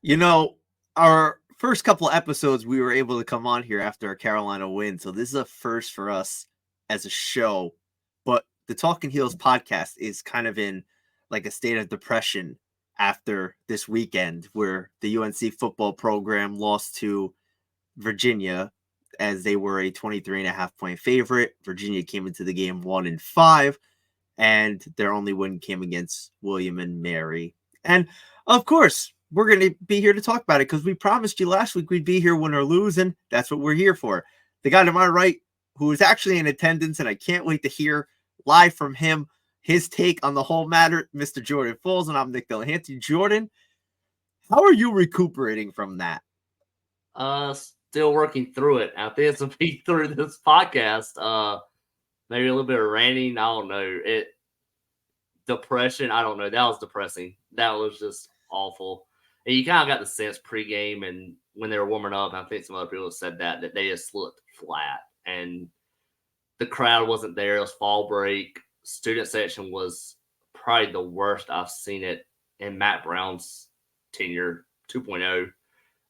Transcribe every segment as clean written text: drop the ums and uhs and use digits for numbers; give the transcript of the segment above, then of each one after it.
You know, our first couple episodes, we were able to come on here after a Carolina win. So this is a first for us as a show. But the Talking Heels podcast is kind of in like a state of depression after this weekend where the UNC football program lost to Virginia as they were a 23.5 point favorite. Virginia came into the game 1-5, and their only win came against William and Mary. And of course, we're going to be here to talk about it because we promised you last week we'd be here win or lose, and that's what we're here for. The guy to my right, who is actually in attendance, and I can't wait to hear live from him his take on the whole matter, Mr. Jordan Falls, and I'm Nick Delahanty. Jordan, how are you recuperating from that? Still working through it. I think it's a peek through this podcast. Maybe a little bit of ranting. I don't know. Depression. I don't know. That was depressing. That was just awful. And you kind of got the sense pregame and when they were warming up. I think some other people said that they just looked flat and the crowd wasn't there. It was fall break. Student section was probably the worst I've seen it in Matt Brown's tenure 2.0.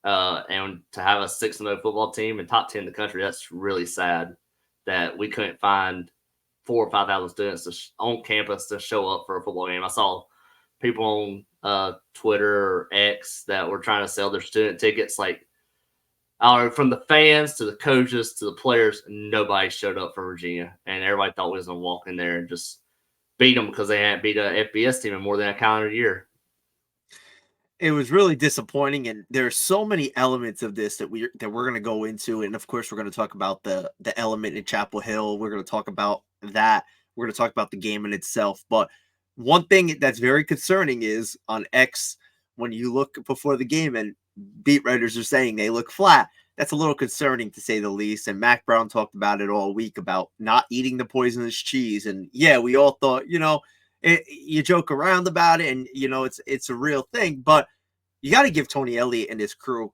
And to have a 6-0 football team and top 10 in the country, that's really sad that we couldn't find 4,000 or 5,000 students on campus to show up for a football game. I saw people on Twitter or X that were trying to sell their student tickets, like from the fans to the coaches to the players. Nobody showed up for Virginia, and everybody thought we was going to walk in there and just beat them because they hadn't beat a FBS team in more than a calendar year. It was really disappointing, and there's so many elements of this that we're going to go into, and of course we're going to talk about the element in Chapel Hill. We're going to talk about that. We're going to talk about the game in itself. But one thing that's very concerning is on X, when you look before the game and beat writers are saying they look flat, that's a little concerning to say the least. And Mac Brown talked about it all week about not eating the poisonous cheese. And yeah, we all thought, you joke around about it, and it's a real thing, but you got to give Tony Elliott and his crew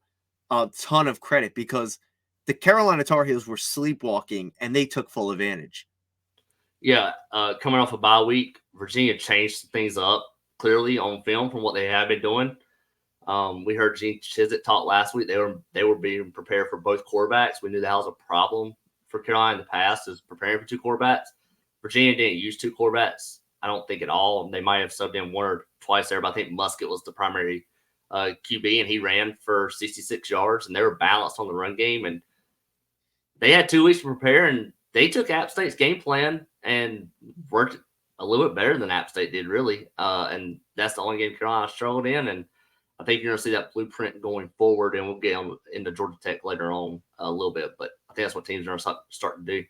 a ton of credit because the Carolina Tar Heels were sleepwalking and they took full advantage. Yeah, coming off a bye week, Virginia changed things up clearly on film from what they had been doing. We heard Gene Chizik talk last week. They were being prepared for both quarterbacks. We knew that was a problem for Carolina in the past, is preparing for two quarterbacks. Virginia didn't use two quarterbacks, I don't think, at all. They might have subbed in one or twice there, but I think Musket was the primary QB, and he ran for 66 yards, and they were balanced on the run game. And they had 2 weeks to prepare, and they took App State's game plan and worked a little bit better than App State did, really. And that's the only game Carolina struggled in. And I think you're going to see that blueprint going forward, and we'll get into Georgia Tech later on a little bit. But I think that's what teams are going to start to do.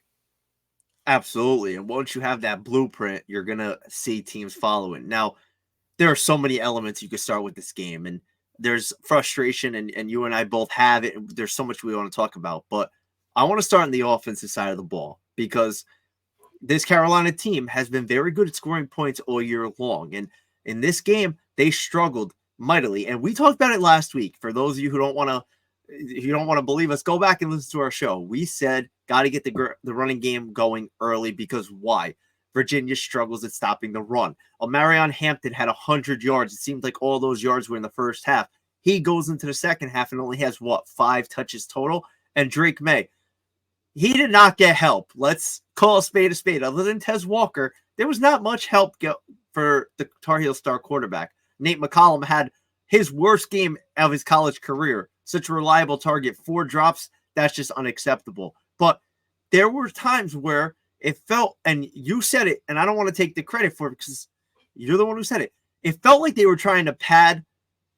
Absolutely. And once you have that blueprint, you're going to see teams following. Now, there are so many elements you could start with this game, and there's frustration, and you and I both have it. There's so much we want to talk about, but I want to start on the offensive side of the ball because this Carolina team has been very good at scoring points all year long. And in this game, they struggled mightily. And we talked about it last week. For those of you who don't want to believe us, go back and listen to our show. We said, got to get the running game going early because why? Virginia struggles at stopping the run. Marion Hampton had 100 yards. It seemed like all those yards were in the first half. He goes into the second half and only has, 5 touches total? And Drake May, he did not get help. Let's call a spade a spade. Other than Tez Walker, there was not much help for the Tar Heel star quarterback. Nate McCollum had his worst game of his college career. Such a reliable target. 4 drops, that's just unacceptable. But there were times where it felt, and you said it, and I don't want to take the credit for it because you're the one who said it. It felt like they were trying to pad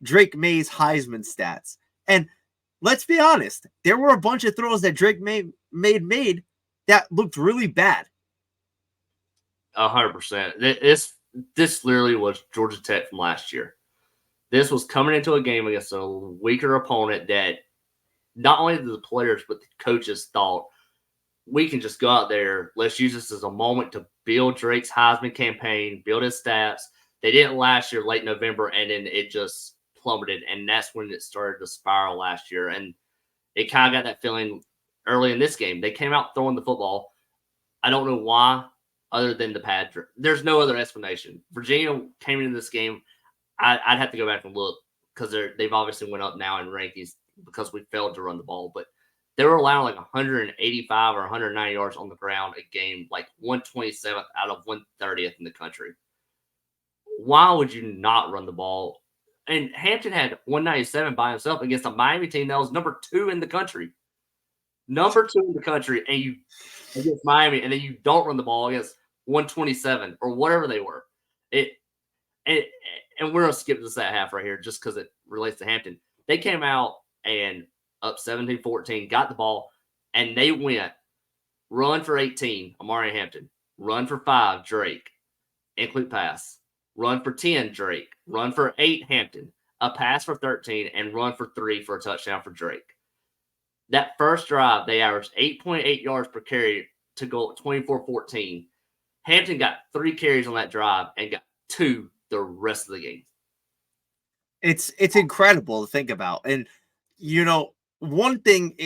Drake May's Heisman stats. And let's be honest, there were a bunch of throws that Drake made that looked really bad. 100%. This literally was Georgia Tech from last year. This was coming into a game against a weaker opponent that not only the players but the coaches thought, we can just go out there. Let's use this as a moment to build Drake's Heisman campaign, build his stats. They didn't last year, late November, and then it just plummeted. And that's when it started to spiral last year. And it kind of got that feeling early in this game. They came out throwing the football. I don't know why, other than the pad. There's no other explanation. Virginia came into this game. I'd have to go back and look because they've obviously went up now in rankings because we failed to run the ball, but they were allowing like 185 or 190 yards on the ground a game, like 127th out of 130th in the country. Why would you not run the ball? And Hampton had 197 by himself against a Miami team that was number 2 in the country. Number 2 in the country, and you against Miami, and then you don't run the ball against 127 or whatever they were. And we're gonna skip this that half right here just because it relates to Hampton. They came out and up 17-14, got the ball, and they went run for 18, Amari Hampton, run for 5, Drake, incomplete pass, run for 10, Drake, run for 8, Hampton, a pass for 13, and run for 3 for a touchdown for Drake. That first drive, they averaged 8.8 yards per carry to go 24-14. Hampton got 3 carries on that drive and got 2 the rest of the game. It's incredible to think about. And, one thing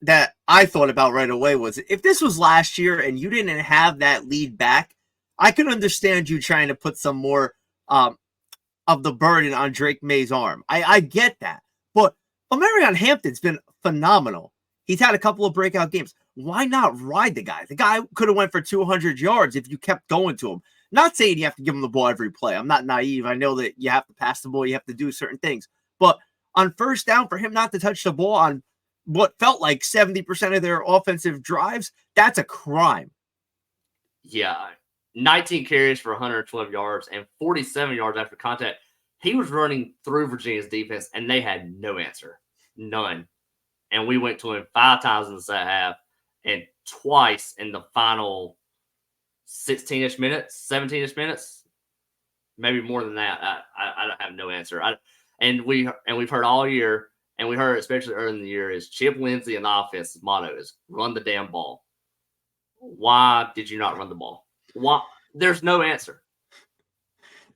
that I thought about right away was if this was last year and you didn't have that lead back, I could understand you trying to put some more of the burden on Drake May's arm. I get that. But Omarion Hampton's been phenomenal. He's had a couple of breakout games. Why not ride the guy? The guy could have went for 200 yards if you kept going to him. Not saying you have to give him the ball every play. I'm not naive. I know that you have to pass the ball. You have to do certain things. But on first down, for him not to touch the ball on what felt like 70% of their offensive drives, that's a crime. Yeah. 19 carries for 112 yards and 47 yards after contact. He was running through Virginia's defense, and they had no answer. None. And we went to him 5 times in the second half and twice in the final 16-ish minutes, 17-ish minutes, maybe more than that. I don't have no answer. And we've heard all year, and we heard especially early in the year, is Chip Lindsey and the offense's motto is run the damn ball. Why did you not run the ball? Why? There's no answer.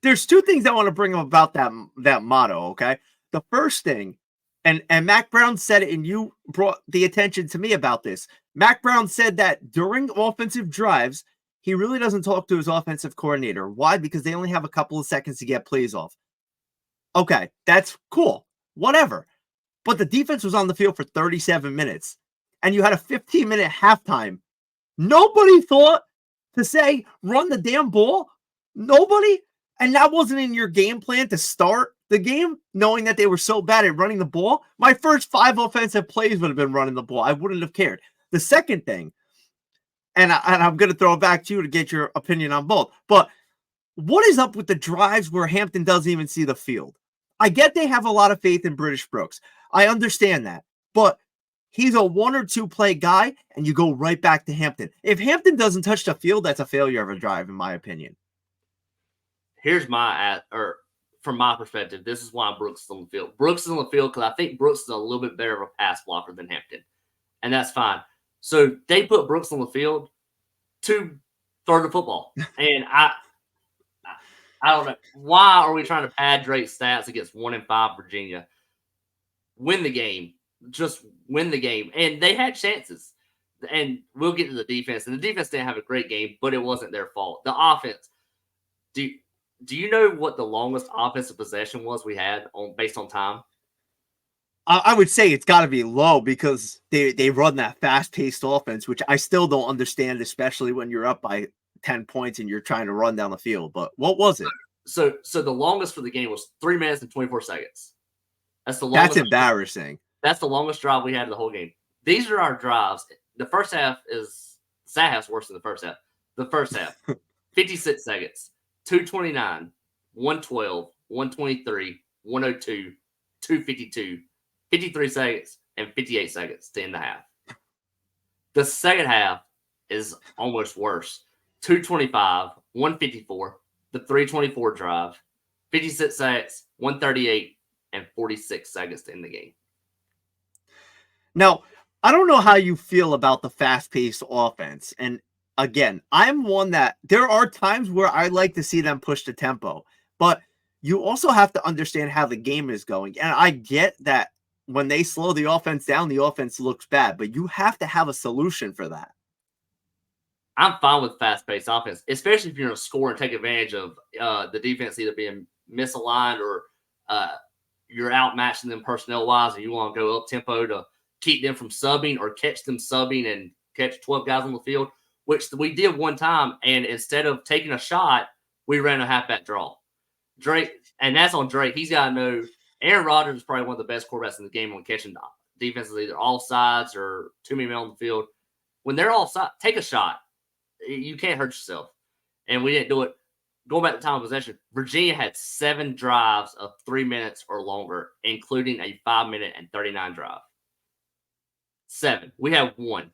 There's 2 things I want to bring up about that motto, okay? The first thing, and Mac Brown said it, and you brought the attention to me about this. Mac Brown said that during offensive drives, he really doesn't talk to his offensive coordinator. Why? Because they only have a couple of seconds to get plays off. Okay, that's cool. Whatever. But the defense was on the field for 37 minutes, and you had a 15-minute halftime. Nobody thought to say, run the damn ball? Nobody? And that wasn't in your game plan to start the game, knowing that they were so bad at running the ball? My first 5 offensive plays would have been running the ball. I wouldn't have cared. The second thing, and I'm going to throw it back to you to get your opinion on both, but what is up with the drives where Hampton doesn't even see the field? I get they have a lot of faith in British Brooks. I understand that. But he's a 1 or 2 play guy, and you go right back to Hampton. If Hampton doesn't touch the field, that's a failure of a drive, in my opinion. Here's from my perspective, this is why Brooks is on the field. Brooks is on the field because I think Brooks is a little bit better of a pass blocker than Hampton. And that's fine. So they put Brooks on the field to throw the football. And I don't know. Why are we trying to pad Drake's stats against 1-5 Virginia? Win the game. Just win the game. And they had chances. And we'll get to the defense. And the defense didn't have a great game, but it wasn't their fault. The offense. Do you know what the longest offensive possession was we had based on time? I would say it's got to be low because they run that fast-paced offense, which I still don't understand, especially when you're up by 10 points and you're trying to run down the field. But what was it? So the longest for the game was 3 minutes and 24 seconds. That's the longest. That's embarrassing. That's the longest drive we had the whole game. These are our drives. The first half is – second half's worse than the first half. The first half, 56 seconds, 229, 112, 123, 102, 252, 53 seconds, and 58 seconds to end the half. The second half is almost worse. 225, 154, the 324 drive, 56 seconds, 138, and 46 seconds to end the game. Now, I don't know how you feel about the fast-paced offense. And again, I'm one that there are times where I like to see them push the tempo, but you also have to understand how the game is going. And I get that when they slow the offense down, the offense looks bad, but you have to have a solution for that. I'm fine with fast-paced offense, especially if you're going to score and take advantage of the defense either being misaligned or you're outmatching them personnel wise, and you want to go up tempo to keep them from subbing or catch them subbing and catch 12 guys on the field, which we did one time. And instead of taking a shot, we ran a halfback draw. Drake, and that's on Drake. He's got to know Aaron Rodgers is probably one of the best quarterbacks in the game on catching defenses, either all sides or too many men on the field. When they're all sides, take a shot. You can't hurt yourself. And we didn't do it. Going back to time of possession, Virginia had 7 drives of 3 minutes or longer, including a 5-minute and 39 drive. 7. We have 1.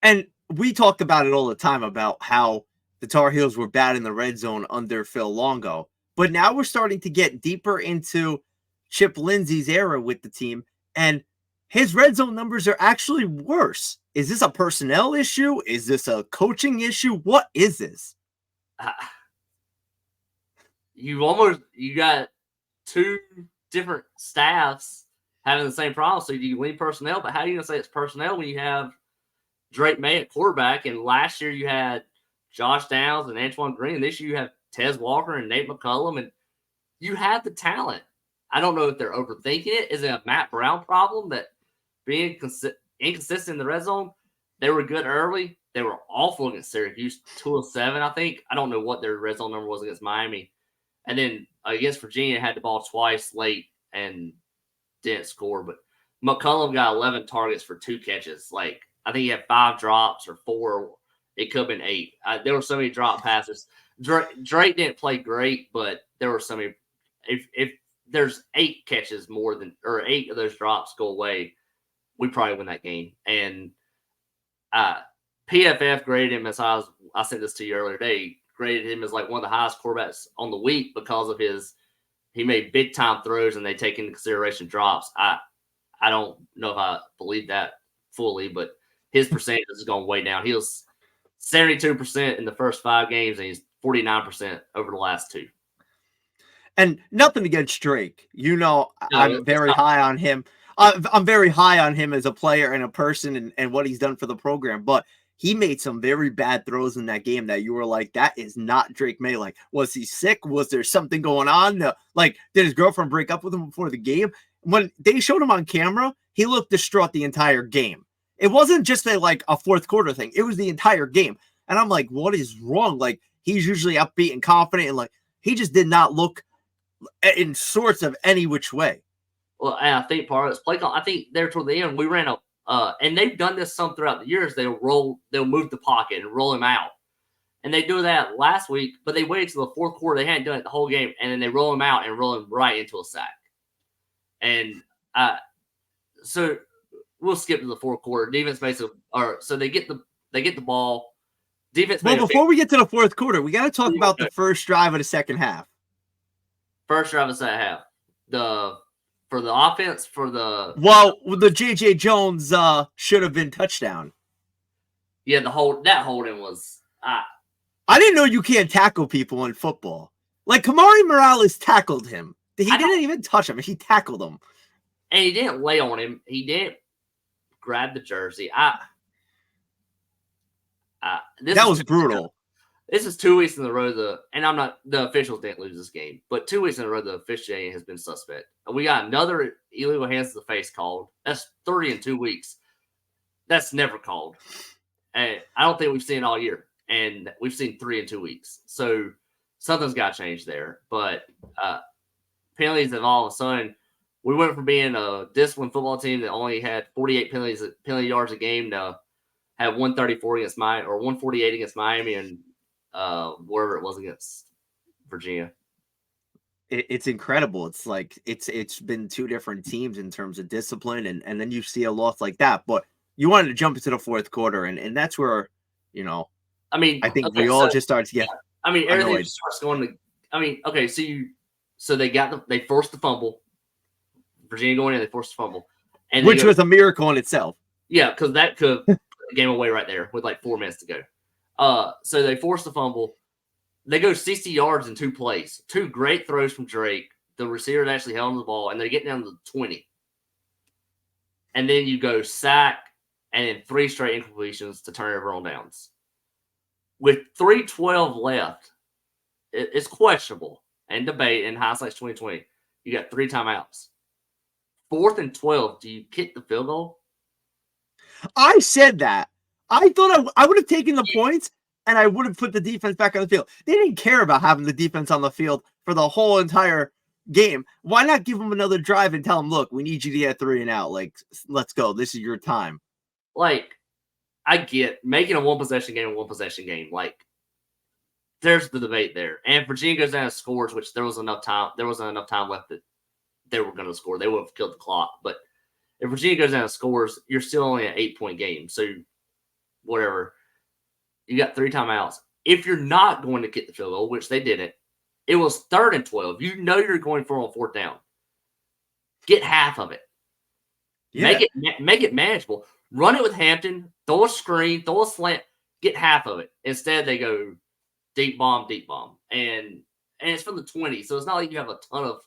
And we talk about it all the time about how the Tar Heels were bad in the red zone under Phil Longo. But now we're starting to get deeper into Chip Lindsey's era with the team, and his red zone numbers are actually worse. Is this a personnel issue? Is this a coaching issue? What is this? You got 2 different staffs having the same problem, so you lean personnel, but how are you going to say it's personnel when you have Drake May at quarterback, and last year you had Josh Downs and Antoine Green, and this year you have Tez Walker and Nate McCullum, and you have the talent. I don't know if they're overthinking it. Is it a Matt Brown problem that being inconsistent in the red zone? They were good early. They were awful against Syracuse, 207, I think. I don't know what their red zone number was against Miami. And then against Virginia, had the ball twice late and didn't score. But McCullum got 11 targets for 2 catches. Like, I think he had 5 drops or 4. It could have been 8. There were so many drop passes. Drake didn't play great, but there were so many. If there's 8 catches more than, or 8 of those drops go away, we probably win that game. And PFF graded him as high as, I sent this to you earlier today, graded him as like one of the highest quarterbacks on the week because of he made big time throws and they take into consideration drops. I don't know if I believe that fully, but his percentage is going way down. He was 72% in the first 5 games, and he's 49% over the last 2. And nothing against Drake. I'm very high on him. I'm very high on him as a player and a person and what he's done for the program. But he made some very bad throws in that game that you were like, that is not Drake May. Like, was he sick? Was there something going on? Did his girlfriend break up with him before the game? When they showed him on camera, he looked distraught the entire game. It wasn't just a fourth quarter thing. It was the entire game. And I'm like, what is wrong? Like, he's usually upbeat and confident, and he just did not look in sorts of any which way. Well, and I think part of it's play call. I think there toward the end, we ran and they've done this some throughout the years. They'll move the pocket and roll him out. And they do that last week, but they waited till the fourth quarter. They hadn't done it the whole game. And then they roll him out and roll him right into a sack. And so we'll skip to the fourth quarter. Defense so they get the ball. Defense. Well, before we get to the fourth quarter, we got to talk about the first drive of the second half. First drive of the second half. For the offense, the J.J. Jones should have been touchdown. Yeah, that holding was. I didn't know you can't tackle people in football. Like, Kamari Morales tackled him. He didn't even touch him. He tackled him. And he didn't lay on him. He didn't grab the jersey. That was brutal. This is 2 weeks in a row. The officials didn't lose this game, but 2 weeks in a row, the officiating has been suspect. And we got another illegal hands to the face called. That's 3 in 2 weeks. That's never called. And I don't think we've seen it all year. And we've seen 3 in 2 weeks. So something's got to change there. But penalties have all of a sudden, we went from being a disciplined football team that only had 48 penalty yards a game to have 134 against Miami, or 148 against Miami, and wherever it was against Virginia. It's incredible. It's like it's been 2 different teams in terms of discipline, and then you see a loss like that. But you wanted to jump into the fourth quarter, and that's where, I think we all just started to get. Everything just starts going to. So they forced the fumble. Virginia going in, they forced the fumble, and which was a miracle in itself. Yeah, because that could put the game away right there with 4 minutes to go. So they forced the fumble. They go 60 yards in 2 plays. 2 great throws from Drake. The receiver actually held on the ball, and they get down to the 20. And then you go sack, and then 3 straight incompletions to turn over on downs. With 3:12 left, it's questionable and debate, and hindsight's 2020. You got 3 timeouts. 4th and 12. Do you kick the field goal? I said that. I thought I would have taken the points and I would have put the defense back on the field. They didn't care about having the defense on the field for the whole entire game. Why not give them another drive and tell them, look, we need you to get 3 and out. Like, let's go. This is your time. Like, I get making a one possession game. Like, there's the debate there. And Virginia goes down and scores, which there wasn't enough time left that they were going to score. They would have killed the clock. But if Virginia goes down and scores, you're still only an 8-point game. So, whatever. You got 3 timeouts. If you're not going to kick the field goal, which they didn't, it was 3rd and 12. You know you're going for on 4th down. Get half of it. Yeah. Make it manageable. Run it with Hampton. Throw a screen. Throw a slant. Get half of it. Instead, they go deep bomb. And it's from the 20, so it's not like you have a ton of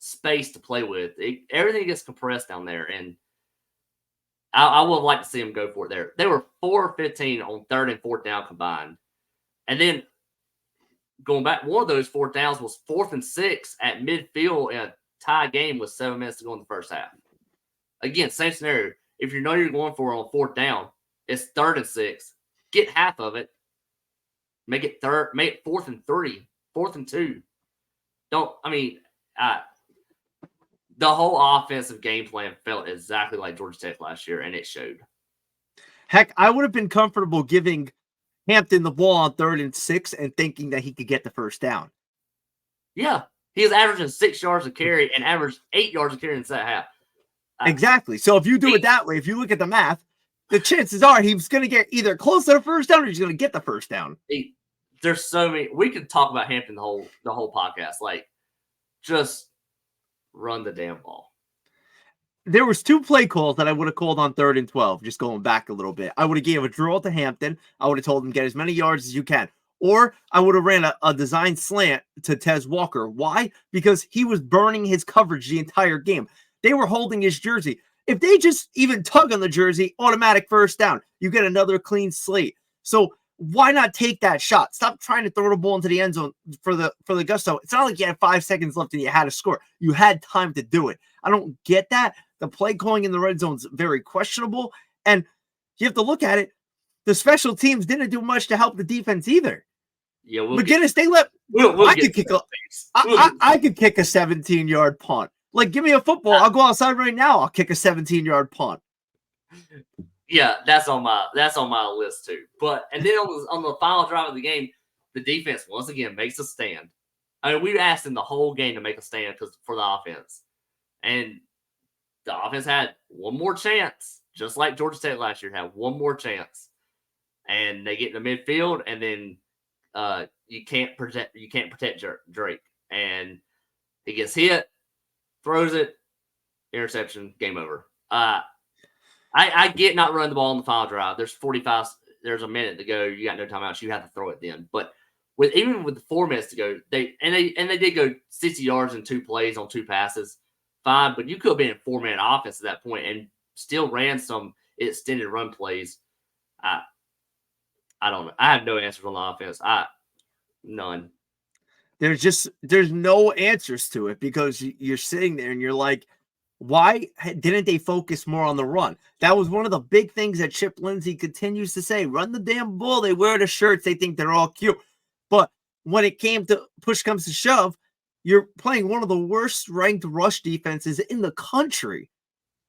space to play with. Everything gets compressed down there, and I would like to see them go for it there. They were 4-15 on 3rd and 4th down combined. And then going back, one of those 4th downs was 4th and 6 at midfield in a tie game with 7 minutes to go in the first half. Again, same scenario. If you know you're going for it on 4th down, it's 3rd and 6. Get half of it. Make it 4th and 3, 4th and 2. The whole offensive game plan felt exactly like Georgia Tech last year, and it showed. Heck, I would have been comfortable giving Hampton the ball on 3rd and 6 and thinking that he could get the first down. Yeah, he was averaging 6 yards a carry and averaged 8 yards a carry in the second half. Exactly. So if you do it that way, if you look at the math, the chances are he's going to get either close to the first down or he's going to get the first down. There's so many. We could talk about Hampton the whole podcast. Like, just run the damn ball. There was 2 play calls that I would have called on 3rd and 12, just going back a little bit. I would have gave a draw to Hampton. I would have told him get as many yards as you can. Or I would have ran a design slant to Tez Walker. Why? Because he was burning his coverage the entire game. They were holding his jersey. If they just even tug on the jersey, automatic first down. You get another clean slate. So why not take that shot? Stop trying to throw the ball into the end zone for the gusto. It's not like you had 5 seconds left and you had to score. You had time to do it. I don't get that. The play calling in the red zone is very questionable. And you have to look at it. The special teams didn't do much to help the defense either. Yeah, McGinnis, I could kick a 17-yard punt. Like, give me a football. I'll go outside right now. I'll kick a 17-yard punt. Yeah, that's on my list too. And then on the final drive of the game, the defense once again makes a stand. I mean, we asked them the whole game to make a stand for the offense, and the offense had one more chance, just like Georgia Tech last year had one more chance, and they get in the midfield, and then you can't protect Drake, and he gets hit, throws it, interception, game over. I get not running the ball on the final drive. There's a minute to go. You got no timeouts. You have to throw it then. But even with the 4 minutes to go, they did go 60 yards in 2 plays on 2 passes. Fine, but you could have been in 4-minute offense at that point and still ran some extended run plays. I don't know. I have no answers on the offense. None. There's no answers to it because you're sitting there and you're like, why didn't they focus more on the run? That was one of the big things that Chip Lindsey continues to say. Run the damn ball. They wear the shirts. They think they're all cute. But when it came to push comes to shove, you're playing one of the worst ranked rush defenses in the country.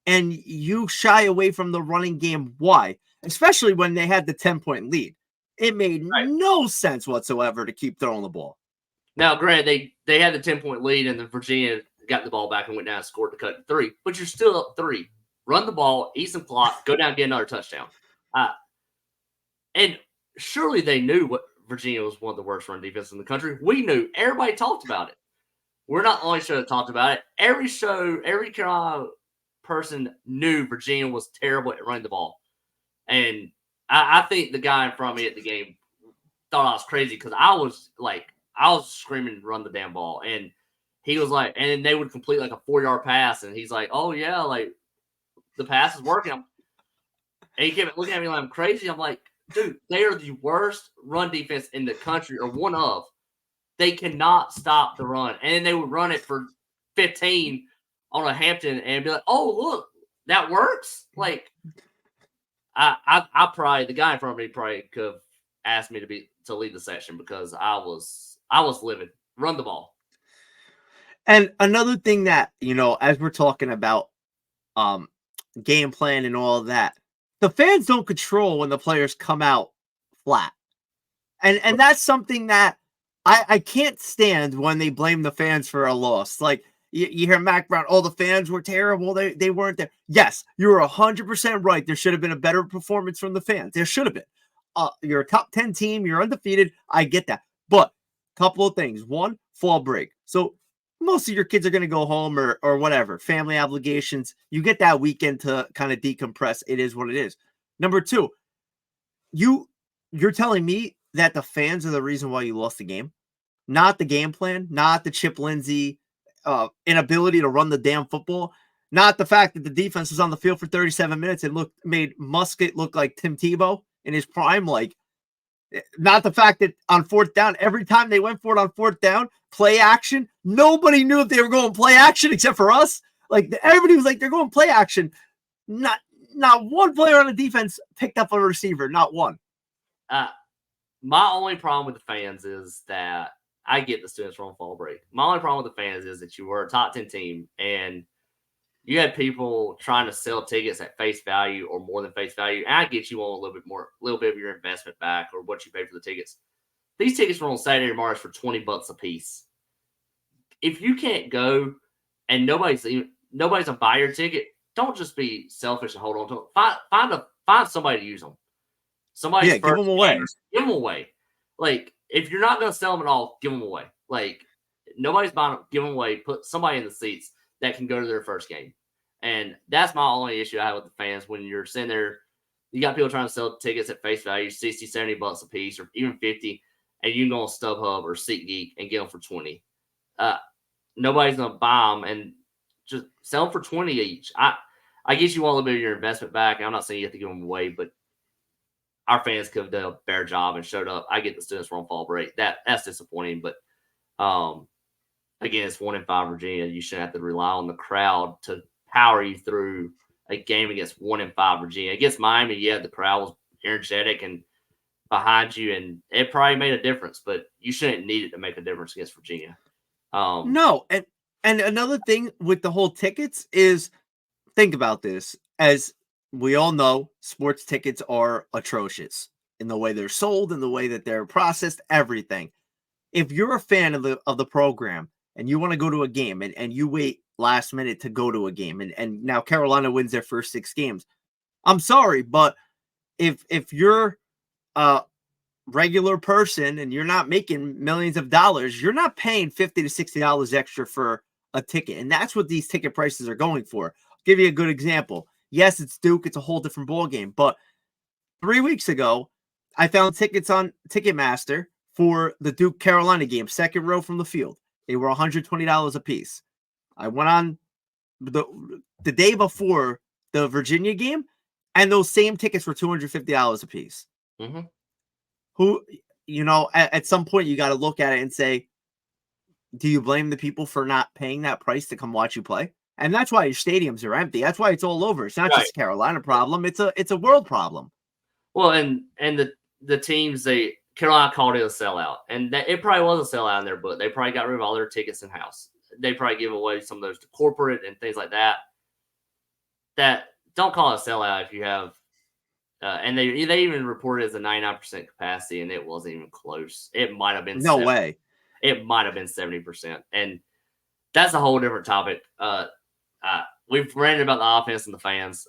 And you shy away from the running game. Why? Especially when they had the 10-point lead. It made no sense whatsoever to keep throwing the ball. Now, granted, they had the 10-point lead and the Virginia got the ball back and went down and scored to cut to 3, but you're still up 3. Run the ball, eat some clock, go down and get another touchdown. And surely they knew what Virginia was one of the worst run defenses in the country. We knew. Everybody talked about it. We're not the only show that talked about it. Every Carolina person knew Virginia was terrible at running the ball. And I think the guy in front of me at the game thought I was crazy because I was screaming, run the damn ball. And he was like, and then they would complete like a 4-yard pass. And he's like, oh, yeah, like the pass is working. And he kept looking at me like I'm crazy. I'm like, dude, they are the worst run defense in the country or one of. They cannot stop the run. And then they would run it for 15 on a Hampton and be like, oh, look, that works. Like, I probably, the guy in front of me probably could have asked me to lead the section because I was livid. Run the ball. And another thing that, as we're talking about game plan and all of that, the fans don't control when the players come out flat. And that's something that I can't stand when they blame the fans for a loss. Like, you hear Mac Brown, oh, the fans were terrible. They weren't there. Yes, you were 100% right. There should have been a better performance from the fans. There should have been. You're a top 10 team. You're undefeated. I get that. But a couple of things. One, fall break. So most of your kids are going to go home or whatever, family obligations. You get that weekend to kind of decompress. It is what it is. Number two, you're telling me that the fans are the reason why you lost the game, not the game plan, not the Chip Lindsey inability to run the damn football, not the fact that the defense was on the field for 37 minutes and made Musket look like Tim Tebow in his prime. Like, not the fact that on fourth down, every time they went for it on fourth down, play action, nobody knew if they were going play action except for us. Like, everybody was like, they're going play action. Not one player on the defense picked up a receiver, not one. My only problem with the fans is that I get the students were on fall break. My only problem with the fans is that you were a top 10 team and you had people trying to sell tickets at face value or more than face value. And I get you want a little bit of your investment back or what you paid for the tickets. These tickets were on Saturday March for $20 a piece. If you can't go and nobody's gonna buy your ticket, don't just be selfish and hold on to them. Find somebody to use them. Give them away. Give them away. Like, if you're not going to sell them at all, give them away. Like, nobody's buying them. Give them away. Put somebody in the seats that can go to their first game. And that's my only issue I have with the fans. When you're sitting there, you got people trying to sell tickets at face value, $60, $70 a piece, or even $50, and you can go on StubHub or SeatGeek and get them for $20. Nobody's going to buy them, and just sell them for $20 each. I guess you want a little bit of your investment back. I'm not saying you have to give them away, but our fans could have done a better job and showed up. I get the students were on fall break. That's disappointing. But again, it's 1-5 Virginia. You shouldn't have to rely on the crowd to power you through a game against 1-5 Virginia. Against Miami, yeah, the crowd was energetic and behind you, and it probably made a difference. But you shouldn't need it to make a difference against Virginia. No, and another thing with the whole tickets is, think about this. As we all know, sports tickets are atrocious in the way they're sold, in the way that they're processed, everything. If you're a fan of the program and you want to go to a game and you wait last minute to go to a game and now Carolina wins their first 6 games, I'm sorry, but if you're a regular person and you're not making millions of dollars, you're not paying $50 to $60 extra for a ticket. And that's what these ticket prices are going for. I'll give you a good example. Yes, it's Duke. It's a whole different ball game. But 3 weeks ago, I found tickets on Ticketmaster for the Duke Carolina game, second row from the field. They were $120 a piece. I went on the day before the Virginia game, and those same tickets were $250 a piece. Mm-hmm. Who, at some point you got to look at it and say, do you blame the people for not paying that price to come watch you play? And that's why your stadiums are empty. That's why it's all over. It's not just a Carolina problem. It's a world problem. Well, and the teams, Carolina called it a sellout, and it probably was a sellout in their book. They probably got rid of all their tickets in house. They probably give away some of those to corporate and things like that. That don't call it a sellout if you have, and they even reported as a 99% capacity, and it wasn't even close. It might have been 70. Way. It might have been 70%, and that's a whole different topic. We've ranted about the offense and the fans.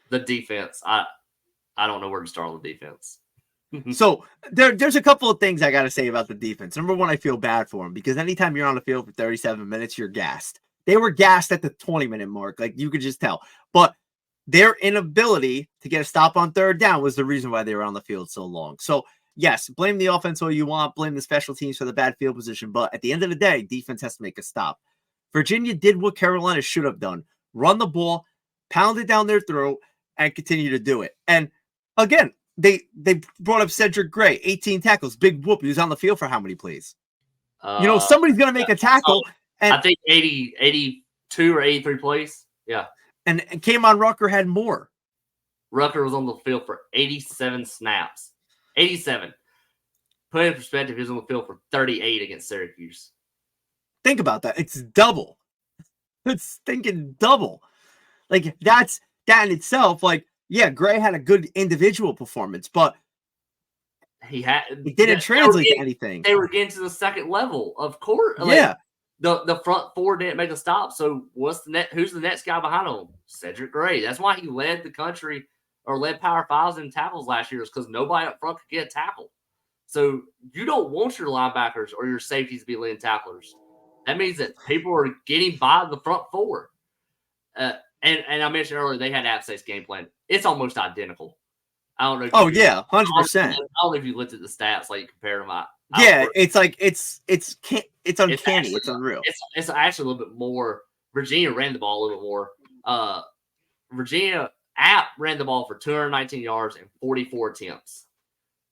The defense, I don't know where to start on the defense. So there's a couple of things I got to say about the defense. Number one, I feel bad for them because anytime you're on the field for 37 minutes, you're gassed. They were gassed at the 20-minute mark. Like, you could just tell. But their inability to get a stop on third down was the reason why they were on the field so long. So, yes, blame the offense all you want. Blame the special teams for the bad field position. But at the end of the day, defense has to make a stop. Virginia did what Carolina should have done. Run the ball, pound it down their throat, and continue to do it. And, again, they brought up Cedric Gray, 18 tackles, big whoop. He was on the field for how many plays? Somebody's going to make a tackle. And, I think 82 or 83 plays. Yeah. and K'Mon Rucker had more. Rucker was on the field for 87 snaps. 87. Put it in perspective, he was on the field for 38 against Syracuse. Think about that. It's double. It's thinking double. Like, that in itself, like, yeah, Gray had a good individual performance, but it didn't translate to anything. They were getting to the second level, of course. Yeah. Like, the front four didn't make a stop. So who's the next guy behind him? Cedric Gray. That's why he led the country or led Power Fives in tackles last year, is because nobody up front could get a tackle. So you don't want your linebackers or your safeties to be leading tacklers. That means that people are getting by the front four. And I mentioned earlier they had App State's game plan. It's almost identical. I don't know. 100%. I don't know if you looked at the stats, like, compare them. It's like it's uncanny. It's unreal. It's actually a little bit more. Virginia ran the ball a little bit more. Virginia App ran the ball for 219 yards and 44 attempts.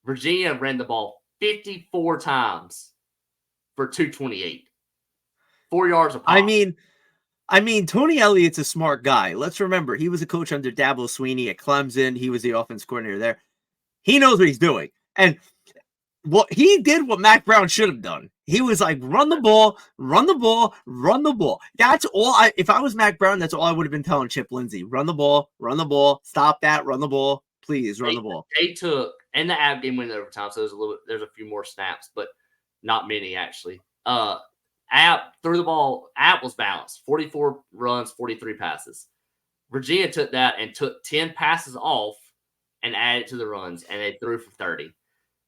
Virginia ran the ball 54 times for 228. 4 yards a pop. I mean, Tony Elliott's a smart guy. Let's remember, he was a coach under Dabo Swinney at Clemson. He was the offense coordinator there. He knows what he's doing. And he did what Mac Brown should have done. He was like, run the ball, run the ball, run the ball. That's all. If I was Mac Brown, that's all I would have been telling Chip Lindsey. Run the ball, stop that, run the ball. Please run the ball. They took, and the App game went overtime, so there's a few more snaps, but not many actually. App threw the ball. App was balanced. 44 runs, 43 passes. Virginia took that and took 10 passes off and added to the runs, and they threw for 30.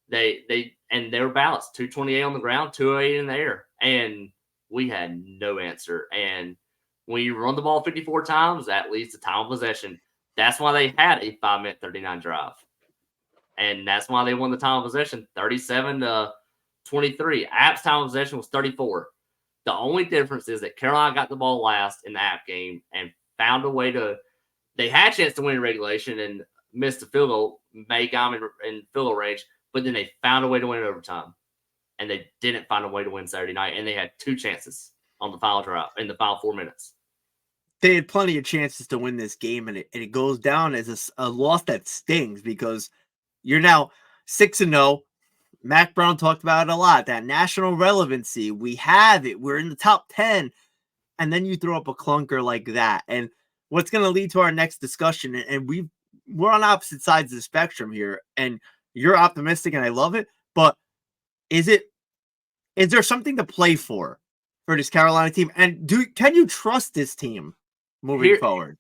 They were balanced. 228 on the ground, 208 in the air, and we had no answer. And when you run the ball 54 times, that leads to time of possession. That's why they had a 5-minute 39 drive, and that's why they won the time of possession 37-23. App's time of possession was 34. The only difference is that Carolina got the ball last in the App game and found a way to. They had a chance to win in regulation and missed the field goal. May got them in field goal range, but then they found a way to win in overtime, and they didn't find a way to win Saturday night. And they had 2 chances on the final drive in the final 4 minutes. They had plenty of chances to win this game, and it goes down as a loss that stings because you're now 6-0. Mac Brown talked about it a lot, that national relevancy. We have it. We're in the top 10. And then you throw up a clunker like that. And what's going to lead to our next discussion, and we're on opposite sides of the spectrum here, and you're optimistic, and I love it. But is there something to play for this Carolina team? And can you trust this team moving forward?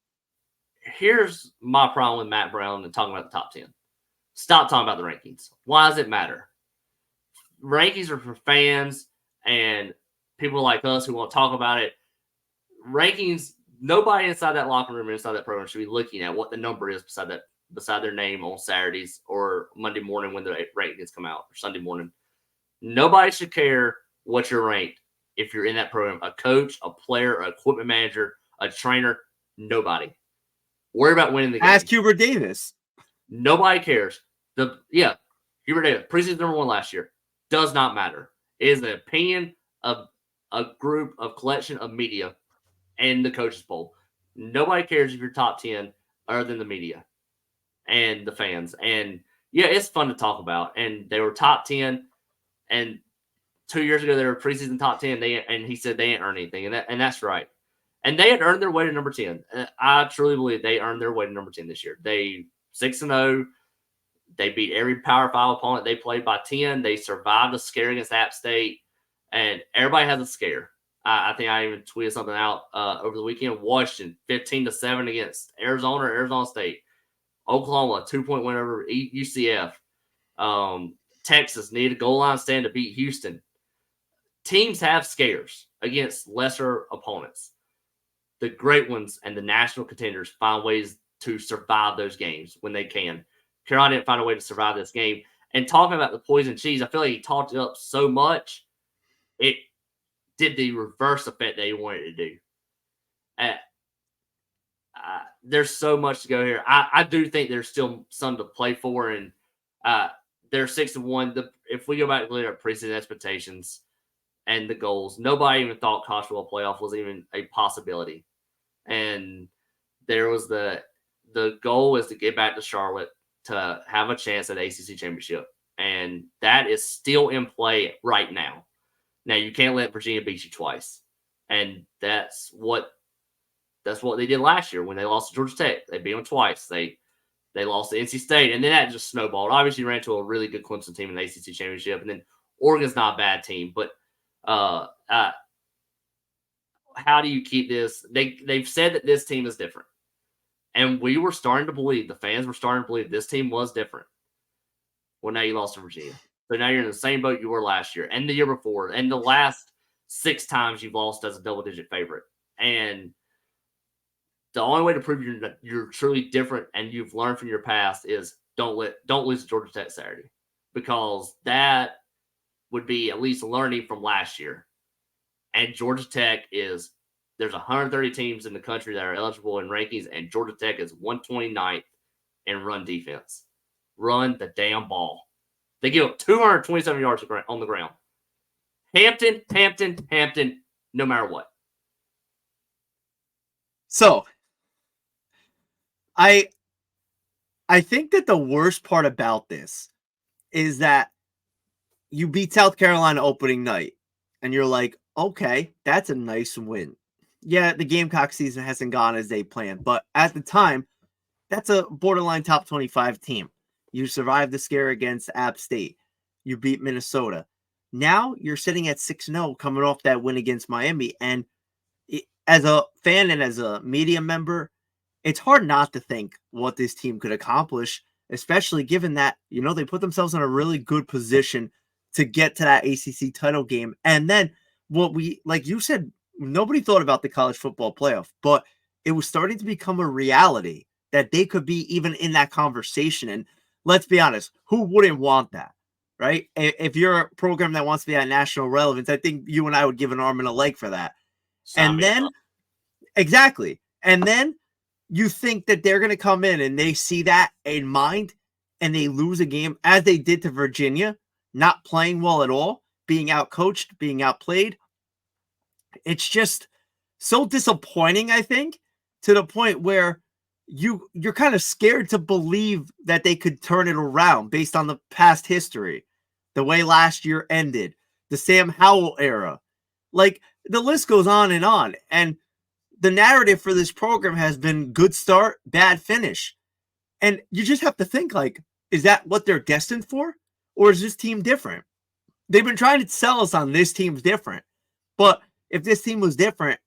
Here's my problem with Matt Brown and talking about the top 10. Stop talking about the rankings. Why does it matter? Rankings are for fans and people like us who want to talk about it. Rankings, nobody inside that locker room, inside that program should be looking at what the number is beside their name on Saturdays or Monday morning when the rankings come out, or Sunday morning. Nobody should care what you're ranked if you're in that program. A coach, a player, an equipment manager, a trainer, nobody. Worry about winning the game. Ask Hubert Davis. Nobody cares. Hubert Davis, preseason number 1 last year. Does not matter. It is an opinion of a group of collection of media and the coaches poll. Nobody cares if you're top 10 other than the media and the fans. And yeah, it's fun to talk about. And they were top 10. And 2 years ago, they were preseason top 10. And he said they ain't earned anything. And that's right. And they had earned their way to number 10. I truly believe they earned their way to number 10 this year. They 6-0. They beat every Power 5 opponent they played by 10. They survived a scare against App State. And everybody has a scare. I think I even tweeted something out over the weekend. Washington, 15-7 against Arizona State. Oklahoma, 2-point win over UCF. Texas needed a goal line stand to beat Houston. Teams have scares against lesser opponents. The great ones and the national contenders find ways to survive those games when they can. Carolina didn't find a way to survive this game. And talking about the poison cheese, I feel like he talked it up so much, it did the reverse effect that he wanted to do. There's so much to go here. I do think there's still some to play for, and they're 6-1. If we go back to our preseason expectations, and the goals. Nobody even thought college football playoff was even a possibility. And there was the goal is to get back to Charlotte to have a chance at ACC championship. And that is still in play right now. Now you can't let Virginia beat you twice. And that's what they did last year when they lost to Georgia Tech. They beat them twice. They lost to NC State, and then that just snowballed. Obviously, ran to a really good Clemson team in the ACC championship, and then Oregon's not a bad team. But how do you keep this? They've said that this team is different, and we were starting to believe, the fans were starting to believe this team was different. Well, now you lost to Virginia, so now you're in the same boat you were last year and the year before, and the last 6 times you've lost as a double-digit favorite, and the only way to prove you're truly different and you've learned from your past is don't lose to Georgia Tech Saturday, because that would be at least learning from last year. And Georgia Tech there's 130 teams in the country that are eligible in rankings, and Georgia Tech is 129th in run defense. Run the damn ball. They give up 227 yards on the ground. Hampton, no matter what. So I think that the worst part about this is that you beat South Carolina opening night, and you're like, okay, that's a nice win. Yeah, the Gamecock season hasn't gone as they planned, but at the time, that's a borderline top 25 team. You survived the scare against App State. You beat Minnesota. Now you're sitting at 6-0 coming off that win against Miami. And as a fan and as a media member, it's hard not to think what this team could accomplish, especially given that, they put themselves in a really good position to get to that ACC title game. And then like you said, nobody thought about the college football playoff, but it was starting to become a reality that they could be even in that conversation. And let's be honest, who wouldn't want that, right? If you're a program that wants to be at national relevance, I think you and I would give an arm and a leg for that. And then, exactly. And then you think that they're going to come in and they see that in mind and they lose a game as they did to Virginia, not playing well at all, being outcoached, being outplayed. It's just so disappointing, I think, to the point where you're kind of scared to believe that they could turn it around based on the past history, the way last year ended, the Sam Howell era. Like, the list goes on. And the narrative for this program has been good start, bad finish. And you just have to think, like, is that what they're destined for? Or is this team different? They've been trying to sell us on this team's different. But if this team was different,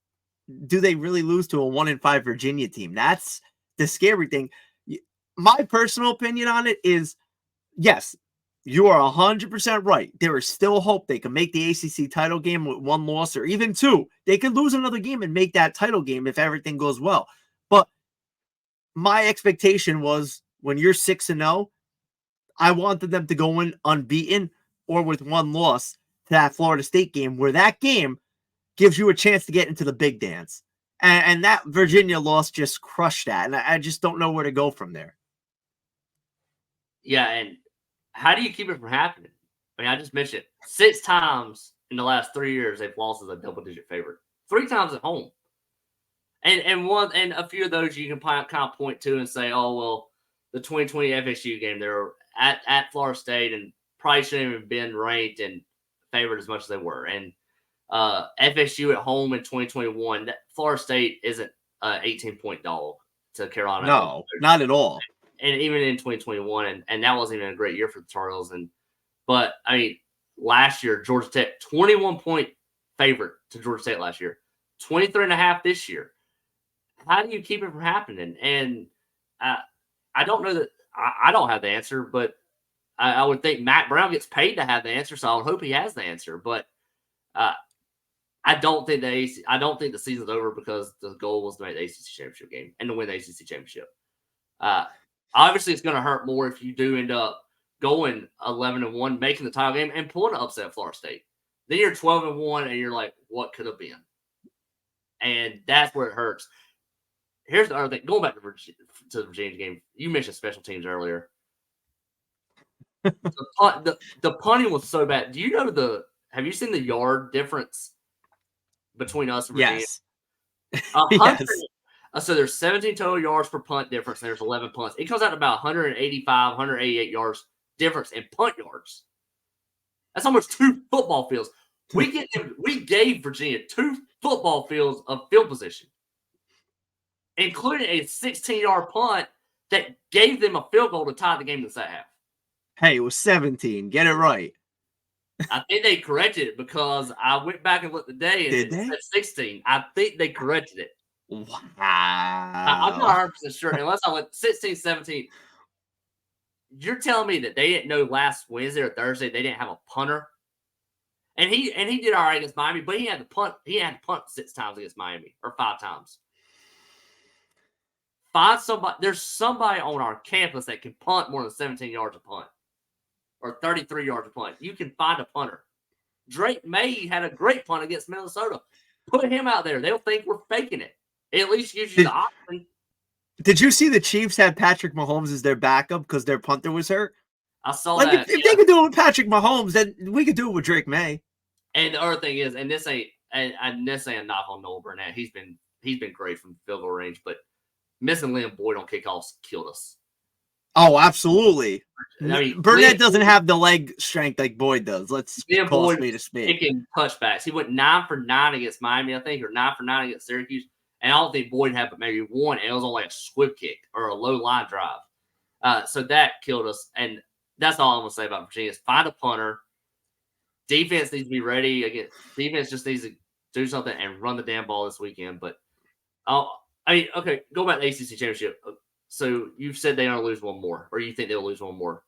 do they really lose to a 1-5 Virginia team? That's the scary thing. My personal opinion on it is, yes, you are 100% right. There is still hope they can make the ACC title game with 1 loss or even 2. They could lose another game and make that title game if everything goes well. But my expectation was, when you're 6-0, I wanted them to go in unbeaten or with 1 loss to that Florida State game, where that game gives you a chance to get into the big dance. And that Virginia loss just crushed that. And I just don't know where to go from there. Yeah, and how do you keep it from happening? I mean, I just mentioned 6 times in the last 3 years they've lost as a double-digit favorite. 3 times at home. And a few of those you can kind of point to and say, oh, well, the 2020 FSU game, they were at Florida State and probably shouldn't have been ranked and favored as much as they were. And FSU at home in 2021, Florida State isn't an 18-point dog to Carolina. No, not at all. And even in 2021, and that wasn't even a great year for the Tar Heels. But I mean, last year, Georgia Tech, 21-point favorite to Georgia State last year, 23.5 this year. How do you keep it from happening? And I don't know that I don't have the answer, but I would think Matt Brown gets paid to have the answer, so I would hope he has the answer. But I don't think the season's over, because the goal was to make the ACC championship game and to win the ACC championship. Obviously, it's going to hurt more if you do end up going 11-1, making the title game, and pulling an upset at Florida State. Then you're 12-1, and you're like, what could have been? And that's where it hurts. Here's the other thing. Going back to the Virginia game, you mentioned special teams earlier. The punting was so bad. Do you know have you seen the yard difference between us and Virginia? Yes. 100. Yes. So there's 17 total yards per punt difference, and there's 11 punts. It comes out to about 185, 188 yards difference in punt yards. That's almost 2 football fields. We gave Virginia 2 football fields of field position, including a 16-yard punt that gave them a field goal to tie the game in the second half. Hey, it was 17. Get it right. I think they corrected it because I went back and looked today and it said 16. I think they corrected it. Wow. I'm not 100% sure. Unless I went 16, 17. You're telling me that they didn't know last Wednesday or Thursday they didn't have a punter? And he did all right against Miami, but he had to punt. He had to punt 6 times against Miami, or 5 times. Find somebody. There's somebody on our campus that can punt more than 17 yards a punt, or 33 yards a punt. You can find a punter. Drake May had a great punt against Minnesota. Put him out there. They'll think we're faking it. It at least gives you the option. Did you see the Chiefs had Patrick Mahomes as their backup because their punter was hurt? I saw that. If they could do it with Patrick Mahomes, then we could do it with Drake May. And the other thing is, and this ain't a knock on Noel Burnett. He's been great from field goal range, but missing Liam Boyd on kickoffs killed us. Oh, absolutely. I mean, Burnett doesn't have the leg strength like Boyd does. Let's call me to speak. Picking touchbacks. He went 9 for 9 against Miami, I think, or 9 for 9 against Syracuse. And I don't think Boyd had but maybe one, and it was on like a squib kick or a low line drive. So that killed us. And that's all I'm going to say about Virginia is find a punter. Defense needs to be ready. Again, defense just needs to do something and run the damn ball this weekend. But, okay, go back to the ACC championship. So you've said they're going to lose one more, or you think they'll lose one more?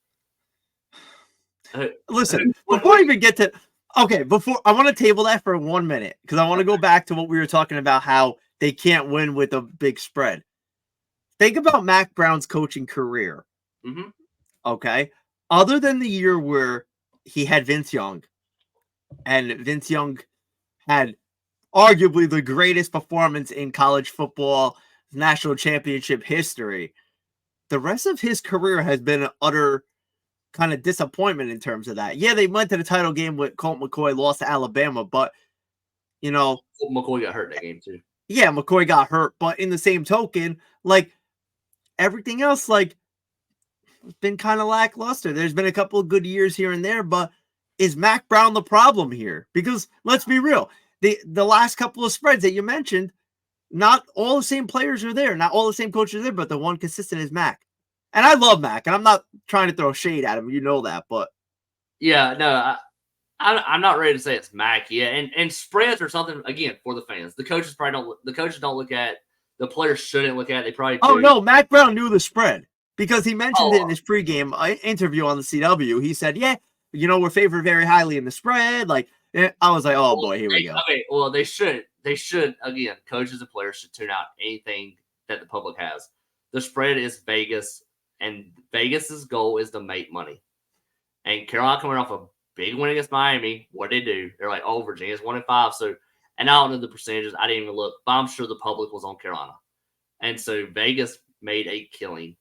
Listen, before I even get to – okay, I want to table that for 1 minute because I want to go back to what we were talking about, how they can't win with a big spread. Think about Mac Brown's coaching career. Mm-hmm. Okay? Other than the year where he had Vince Young, and Vince Young had arguably the greatest performance in college football national championship history, the rest of his career has been an utter kind of disappointment in terms of that. Yeah, they went to the title game with Colt McCoy, lost to Alabama, but, McCoy got hurt that game too. Yeah, McCoy got hurt, but in the same token, everything else, been kind of lackluster. There's been a couple of good years here and there, but is Mac Brown the problem here? Because let's be real, the last couple of spreads that you mentioned, not all the same players are there, not all the same coaches are there, but the one consistent is Mac. And I love Mac, and I'm not trying to throw shade at him, you know that, but yeah, no, I'm not ready to say it's Mac yet. And spreads are something, again, for the fans. The coaches don't look at. The players shouldn't look at. They probably do. Oh no, Mac Brown knew the spread because he mentioned it in his pregame interview on the CW. He said, "Yeah, we're favored very highly in the spread." I was like, "Oh boy, here we go." Okay, well they should again. Coaches and players should tune out anything that the public has. The spread is Vegas, and Vegas's goal is to make money. And Carolina coming off a big win against Miami, what did they do? They're like, "Oh, Virginia's 1-5." So, and I don't know the percentages. I didn't even look, but I'm sure the public was on Carolina, and so Vegas made a killing.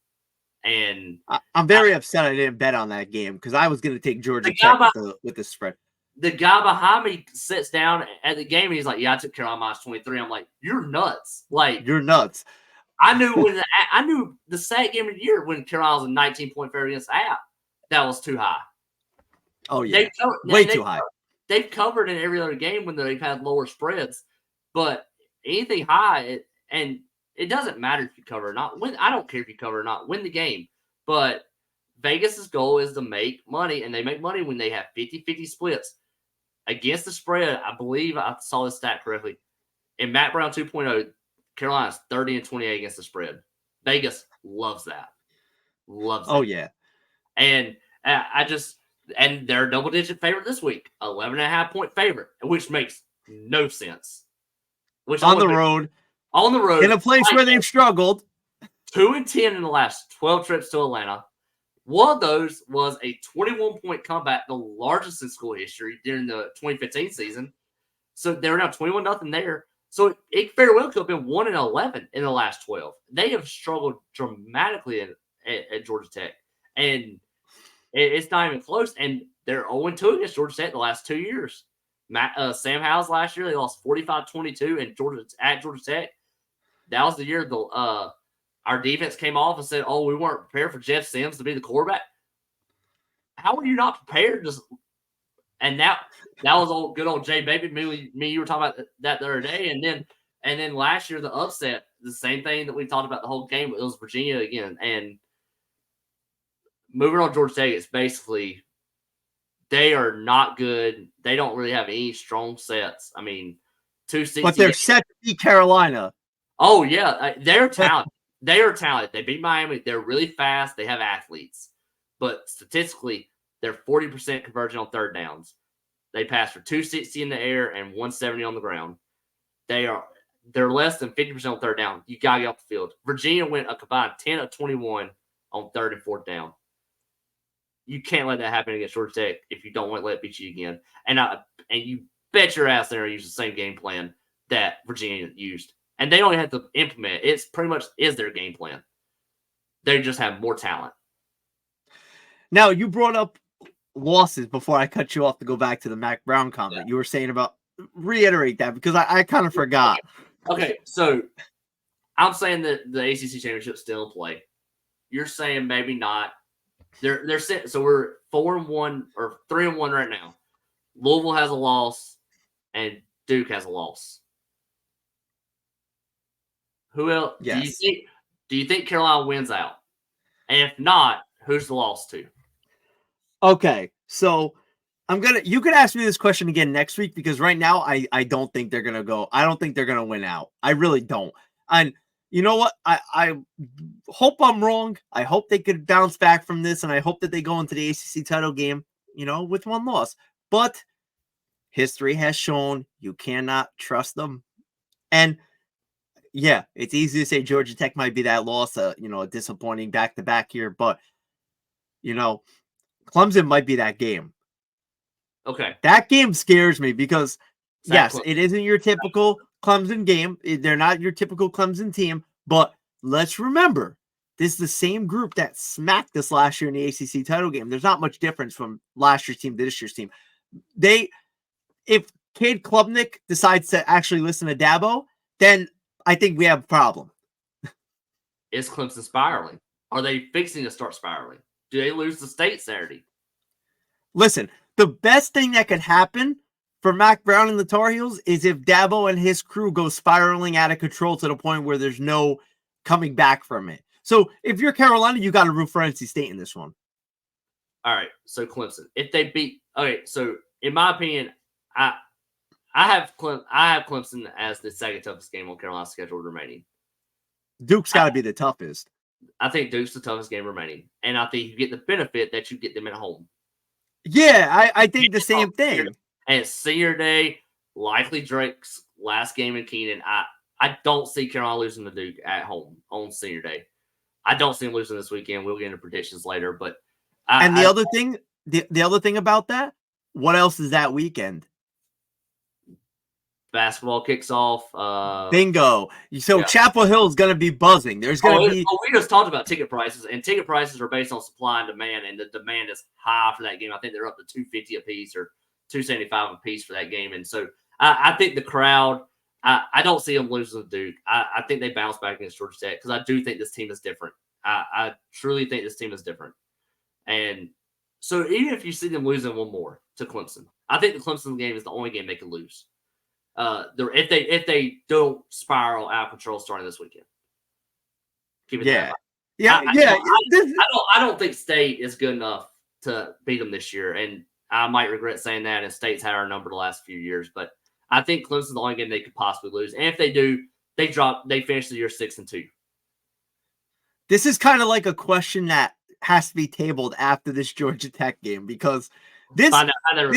And I'm very upset I didn't bet on that game because I was going to take Georgia Tech with the spread. The guy behind me sits down at the game and he's like, "Yeah, I took Carolina -23." I'm like, "You're nuts!" You're nuts. I knew the second game of the year when Carolina was a 19-point favorite against App. That was too high. Oh yeah, way too high. They've covered in every other game when they've had lower spreads, but anything high, it doesn't matter if you cover or not. I don't care if you cover or not. Win the game. But Vegas's goal is to make money, and they make money when they have 50-50 splits against the spread. I believe I saw this stat correctly. In Matt Brown 2.0, Carolina's 30-28 against the spread. Vegas loves that. Loves it. Oh yeah, and and they're a double-digit favorite this week, 11.5-point favorite, which makes no sense. On the road, in a place where they've struggled. 2-10 in the last 12 trips to Atlanta. One of those was a 21-point comeback, the largest in school history during the 2015 season. So they're now 21-0 there. So it very well could have been 1-11 in the last 12. They have struggled dramatically at Georgia Tech, and it's not even close. And they're 0-2 against Georgia Tech the last 2 years. Sam Howell's last year, they lost 45-22 at Georgia Tech. That was the year our defense came off and said, "Oh, we weren't prepared for Jeff Sims to be the quarterback." How were you not prepared? And that was good old Jay Baby. Me, you were talking about that the other day, and then last year the upset, the same thing that we talked about the whole game. It was Virginia again, and moving on Georgia Tech, it's basically they are not good. They don't really have any strong sets. I mean, 260. But they're set to beat Carolina. Oh yeah, they're talented. They are talented. They beat Miami. They're really fast. They have athletes, but statistically, they're 40% conversion on third downs. They pass for 260 in the air and 170 on the ground. They're less than 50% on third down. You gotta get off the field. Virginia went a combined 10 of 21 on third and fourth down. You can't let that happen against Georgia Tech if you don't want to let it beat you again. And you bet your ass they're going to use the same game plan that Virginia used. And they don't have to implement it. It's pretty much is their game plan. They just have more talent. Now, you brought up losses before I cut you off to go back to the Mac Brown comment. Yeah. You were saying about reiterate that because I kind of forgot. Okay, so I'm saying that the ACC championship's still in play. You're saying maybe not. They're set. So we're 4-1 or 3-1 right now. Louisville has a loss, and Duke has a loss. Who else? Yes. Do you think Carolina wins out? And if not, who's the loss to? Okay, so you could ask me this question again next week because right now I don't think they're gonna go. I don't think they're gonna win out. I really don't. And you know what? I hope I'm wrong. I hope they could bounce back from this, and I hope that they go into the ACC title game, with one loss. But history has shown you cannot trust them. And yeah, it's easy to say Georgia Tech might be that loss, a disappointing back-to-back here, but Clemson might be that game. Okay. That game scares me because yes, it isn't your typical Clemson game. They're not your typical Clemson team, but let's remember, this is the same group that smacked us last year in the ACC title game. There's not much difference from last year's team to this year's team. If Cade Klubnik decides to actually listen to Dabo, then I think we have a problem. Is Clemson spiraling? Are they fixing to start spiraling? Do they lose the state Saturday? Listen, the best thing that could happen for Mac Brown and the Tar Heels is if Dabo and his crew go spiraling out of control to the point where there's no coming back from it. So if you're Carolina, you got to root for NC State in this one. All right, so Clemson. If they beat, okay, so in my opinion, I have Clemson as the second toughest game on Carolina's schedule remaining. Duke's got to be the toughest. I think Duke's the toughest game remaining, and I think you get the benefit that you get them at home. Yeah, I think the same thing. And it's senior day, likely Drake's last game in Keenan. I don't see Carolina losing to Duke at home on senior day. I don't see them losing this weekend. We'll get into predictions later, but the other thing about that, what else is that weekend? Basketball kicks off. Bingo. So yeah. Chapel Hill is going to be buzzing. There's going to be. We just talked about ticket prices, and ticket prices are based on supply and demand, and the demand is high for that game. I think they're up to $250 a piece or $275 a piece for that game, and so I think the crowd. I don't see them losing to Duke. I think they bounce back against Georgia Tech because I do think this team is different. I truly think this team is different, and so even if you see them losing one more to Clemson, I think the Clemson game is the only game they can lose. If they don't spiral out of control starting this weekend. Keep it that way. I don't think State is good enough to beat them this year, and I might regret saying that. And State's had our number the last few years, but I think Clemson's the only game they could possibly lose. And if they do, they finish the year 6-2. This is kind of like a question that has to be tabled after this Georgia Tech game because. This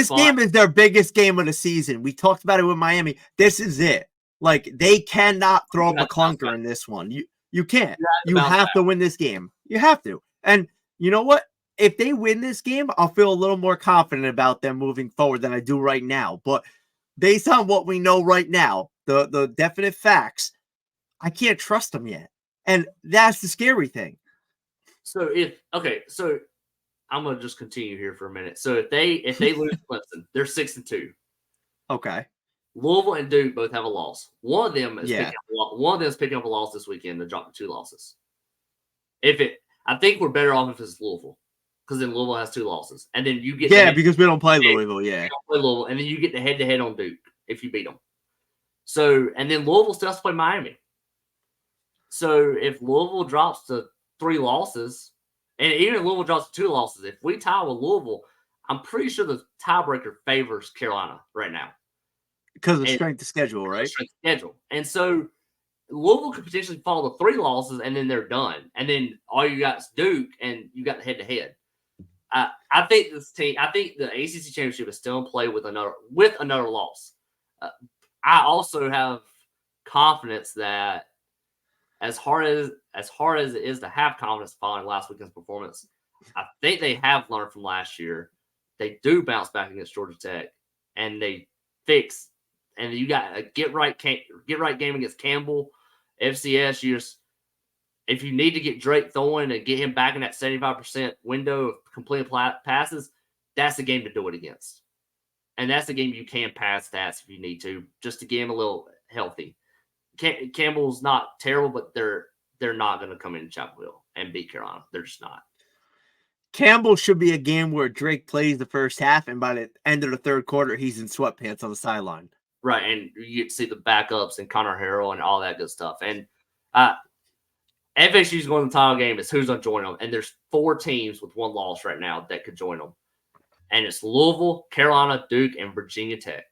game is their biggest game of the season. We talked about it with Miami. This is it. Like, they cannot throw up a clunker in this one. You can't. You have to win this game. You have to. And you know what? If they win this game, I'll feel a little more confident about them moving forward than I do right now. But based on what we know right now, the definite facts, I can't trust them yet. And that's the scary thing. So I'm gonna just continue here for a minute. So if they lose Clemson, they're 6-2. Okay. Louisville and Duke both have a loss. One of them is Yeah. picking up a loss this weekend to drop to 2 losses. I think we're better off if it's Louisville, because then Louisville has 2 losses, and then you get because we don't play Louisville. Yeah. play Louisville, and then you get the head-to-head on Duke if you beat them. So, and then Louisville still has to play Miami. So if Louisville drops to 3 losses, and even if Louisville drops to 2 losses, if we tie with Louisville, I'm pretty sure the tiebreaker favors Carolina right now. Because of strength of schedule, right? And so Louisville could potentially fall to 3 losses, and then they're done. And then all you got is Duke, and you got the head-to-head. I think the ACC championship is still in play with another loss. I also have confidence that as hard as it is to have confidence following last weekend's performance, I think they have learned from last year. They do bounce back against Georgia Tech, and they fix. And you got a get right game against Campbell, FCS. If you need to get Drake throwing and get him back in that 75% window of completed passes, that's the game to do it against. And that's the game you can pass stats if you need to, just to get him a little healthy. Campbell's not terrible, but they're not going to come in Chapel Hill and beat Carolina. They're just not. Campbell should be a game where Drake plays the first half, and by the end of the third quarter, he's in sweatpants on the sideline. Right, and you get to see the backups and Connor Harrell and all that good stuff. And FSU's going to the title game is who's going to join them. And there's 4 teams with 1 loss right now that could join them. And it's Louisville, Carolina, Duke, and Virginia Tech.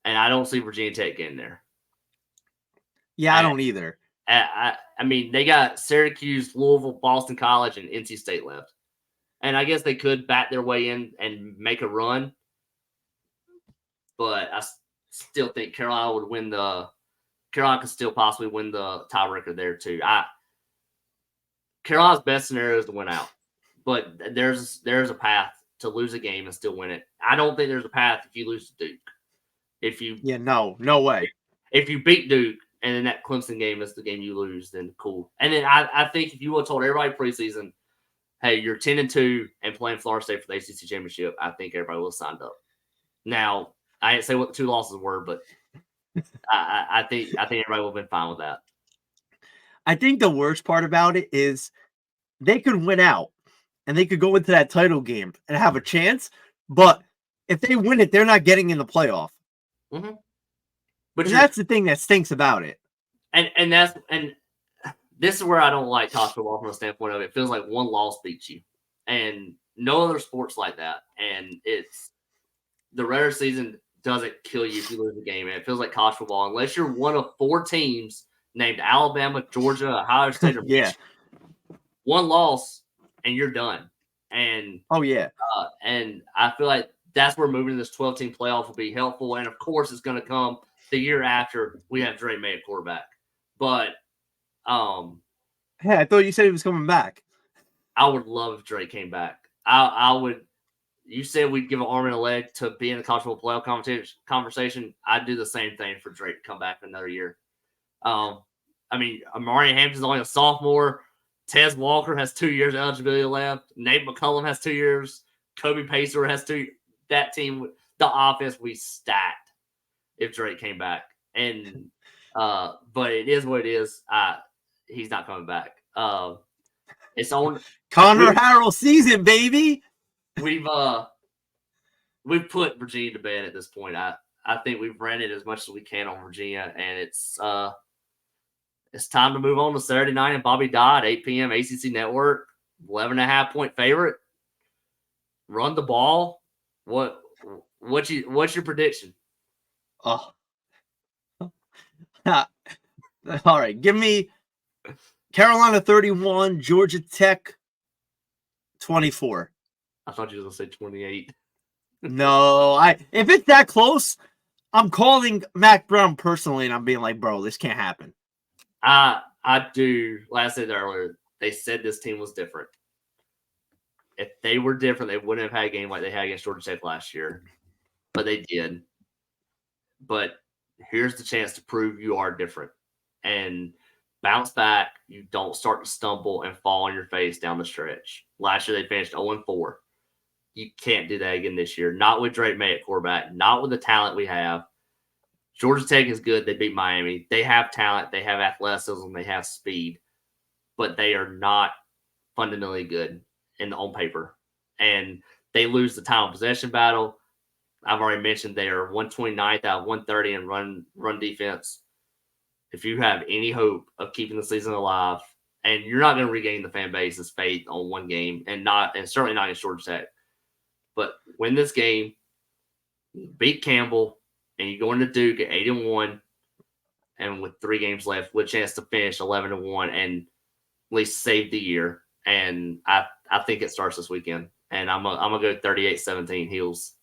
And I don't see Virginia Tech getting there. Yeah, I don't either. I mean, they got Syracuse, Louisville, Boston College, and NC State left. And I guess they could bat their way in and make a run. But I still think Carolina could still possibly win the tiebreaker there too. Carolina's best scenario is to win out. But there's a path to lose a game and still win it. I don't think there's a path if you lose to Duke. No way. If you beat Duke and then that Clemson game is the game you lose, then cool. And then I think if you would have told everybody preseason, hey, you're 10-2 and playing Florida State for the ACC championship, I think everybody would have signed up. Now, I didn't say what the 2 losses were, but I think everybody would have been fine with that. I think the worst part about it is they could win out and they could go into that title game and have a chance, but if they win it, they're not getting in the playoff. Mm-hmm. But that's the thing that stinks about it. And this is where I don't like college football from a standpoint of it feels like 1 loss beats you. And no other sport's like that. And it's the regular season doesn't kill you if you lose a game. And it feels like college football, unless you're one of 4 teams named Alabama, Georgia, Ohio State, or Michigan. 1 loss and you're done. And and I feel like that's where moving to this 12-team playoff will be helpful. And of course, it's going to come the year after we have Dre May at quarterback. But hey, I thought you said he was coming back. I would love if Dre came back. I would. You said we'd give an arm and a leg to be in the college football playoff conversation. I'd do the same thing for Drake to come back for another year. I mean, Amari Hampton's only a sophomore. Tez Walker has 2 years eligibility left. Nate McCullum has 2 years. Kobe Pacer has 2. That team, the offense, we stacked if Drake came back. And but it is what it is. He's not coming back. It's on Connor Harrell season, baby. We've put Virginia to bed at this point. I think we've ranted as much as we can on Virginia, and it's time to move on to Saturday night and Bobby Dodd, 8 p.m. ACC Network, 11.5-point favorite. Run the ball. What's your prediction? Oh, all right. Give me Carolina 31, Georgia Tech 24. I thought you were going to say 28. No, if it's that close, I'm calling Mac Brown personally, and I'm being like, bro, this can't happen. I do. Like I said earlier, they said this team was different. If they were different, they wouldn't have had a game like they had against Georgia Tech last year. But they did. But here's the chance to prove you are different. And bounce back. You don't start to stumble and fall on your face down the stretch. Last year, they finished 0-4. You can't do that again this year. Not with Drake May at quarterback. Not with the talent we have. Georgia Tech is good. They beat Miami. They have talent. They have athleticism. They have speed. But they are not fundamentally good on paper. And they lose the time of possession battle. I've already mentioned they are 129th out of 130 in run defense. If you have any hope of keeping the season alive, and you're not going to regain the fan base's faith on one game, and certainly not against Georgia Tech, but win this game, beat Campbell, and you go into Duke at 8-1, and with 3 games left, with a chance to finish 11-1 and at least save the year. And I think it starts this weekend. And I'm gonna go 38-17 Heels.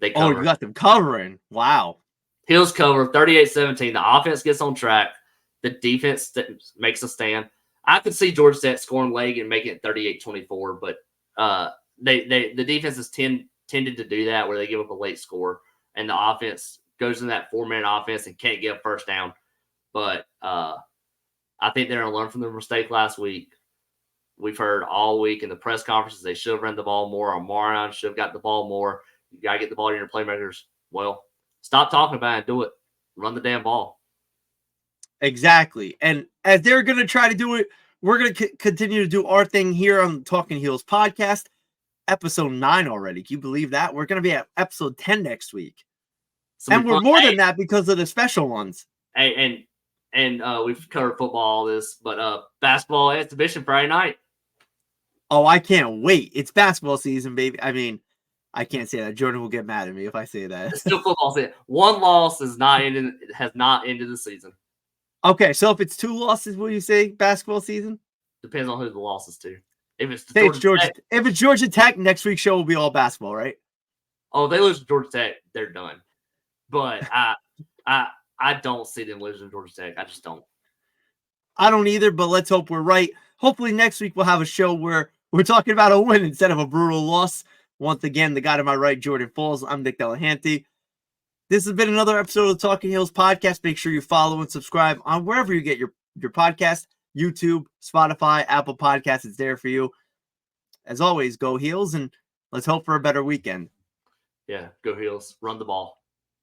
They cover. Oh, you got them covering. Wow. Heels cover 38-17. The offense gets on track. The defense makes a stand. I could see Georgia Tech scoring late and making it 38-24, but the defense has tended to do that where they give up a late score, and the offense goes in that 4-minute offense and can't get a first down. But I think they're going to learn from their mistake last week. We've heard all week in the press conferences they should have run the ball more. Omarion should have got the ball more. You got to get the ball to your playmakers. Well, stop talking about it and do it. Run the damn ball. Exactly. And as they're going to try to do it, we're going to continue to do our thing here on the Talkin Heels podcast. Episode 9 already. Can you believe that? We're going to be at episode 10 next week. So and we're more than that because of the special ones. And we've covered football, all this, but basketball exhibition Friday night. Oh, I can't wait. It's basketball season, baby. I mean, I can't say that. Jordan will get mad at me if I say that. It's still football season. 1 loss has not ended the season. Okay, so if it's 2 losses, will you say basketball season? Depends on who the loss is to. If it's Georgia Tech, next week's show will be all basketball, right? Oh, if they lose to Georgia Tech, they're done. But I don't see them losing to Georgia Tech. I just don't. I don't either, but let's hope we're right. Hopefully next week we'll have a show where we're talking about a win instead of a brutal loss. Once again, the guy to my right, Jordan Falls. I'm Nick Delahanty. This has been another episode of the Talkin Heels podcast. Make sure you follow and subscribe on wherever you get your podcast, YouTube, Spotify, Apple Podcasts. It's there for you. As always, go Heels, and let's hope for a better weekend. Yeah, go Heels. Run the ball.